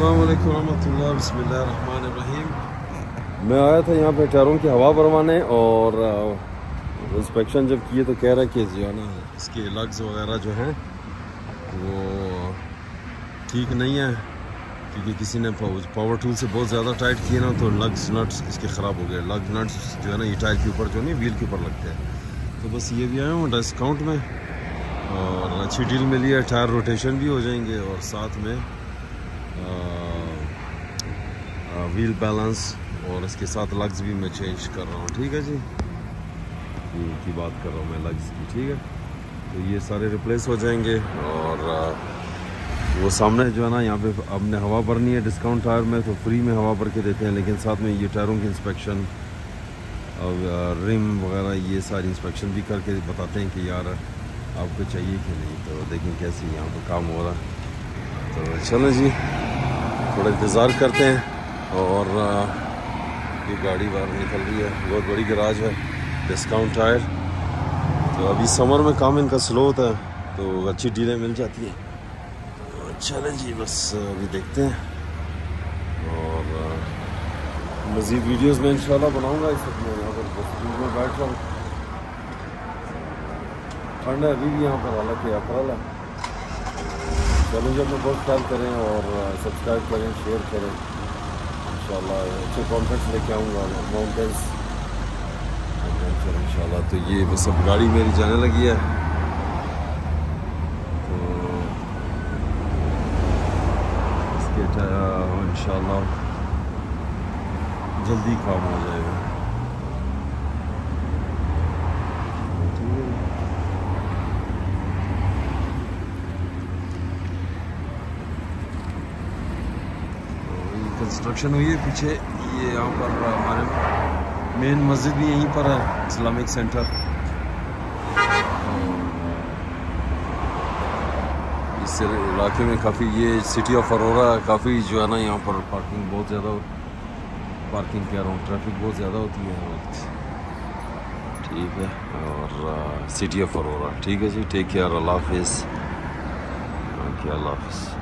अस्सलाम वालेकुम रहमतुल्लाह बिस्मिल्लाहिर्रहमानिर्रहीम। मैं आया था यहाँ पे टायरों की हवा भरवाने और इंस्पेक्शन जब किए तो कह रहा है कि जो है ना इसके लग्स वगैरह जो हैं वो ठीक नहीं है, क्योंकि किसी ने पावर टूल से बहुत ज़्यादा टाइट किए ना तो लग्स नट्स इसके ख़राब हो गए। लग नट्स जो है ना ये टायर के ऊपर जो नहीं व्हील के ऊपर लगते हैं। तो बस ये भी आया हूँ डिस्काउंट में और अच्छी डील मिली है। टायर रोटेशन भी हो जाएंगे और साथ में व्हील बैलेंस और इसके साथ लग्स भी मैं चेंज कर रहा हूँ। ठीक है जी, की बात कर रहा हूँ मैं लग्स की। ठीक है, तो ये सारे रिप्लेस हो जाएंगे और वो सामने जो है ना यहाँ पे हमने हवा भरनी है डिस्काउंट टायर में, तो फ्री में हवा भर के देते हैं, लेकिन साथ में ये टायरों की इंस्पेक्शन और रिम वगैरह ये सारी इंस्पेक्शन भी करके बताते हैं कि यार आपको चाहिए कि नहीं। तो देखें कैसे यहाँ पर काम हो रहा है। तो चलो जी, थोड़ा इंतज़ार करते हैं। और ये गाड़ी बाहर निकल रही है, बहुत बड़ी गराज है डिस्काउंट टायर। तो अभी समर में काम इनका स्लो होता है तो अच्छी डीलें मिल जाती हैं। तो चले जी, बस अभी देखते हैं और मज़ीद वीडियोस में इंशाल्लाह बनाऊंगा। इस वक्त मैं यहाँ पर स्टूल में बैठ रहा हूँ, ठंड है अभी भी यहाँ पर, हालांकि अप्रैल है। चलो जब में बहुत ख्याल करें और सब्सक्राइब करें, शेयर करें। इंशाल्लाह अच्छे कॉन्टेंट्स लेके आऊँगा, माउंटेन्स एडवेंचर इंशाल्लाह। तो ये बस अब गाड़ी मेरी जाने लगी है, तो इसके इंशाल्लाह जल्दी काम हो जाएगा। कंस्ट्रक्शन हुई है पीछे, ये यहाँ पर हमारे मेन मस्जिद भी यहीं पर है, इस्लामिक सेंटर। इस इलाके में काफ़ी, ये सिटी ऑफ अरोरा काफ़ी जो है ना यहाँ पर पार्किंग बहुत ज़्यादा, पार्किंग कह रहा हूँ, ट्रैफिक बहुत ज़्यादा होती है हर वक्त। ठीक है, और सिटी ऑफ अरोरा। ठीक है जी, टेक केयर, अल्लाह हाफिज़। अल्लाह हाफिज़।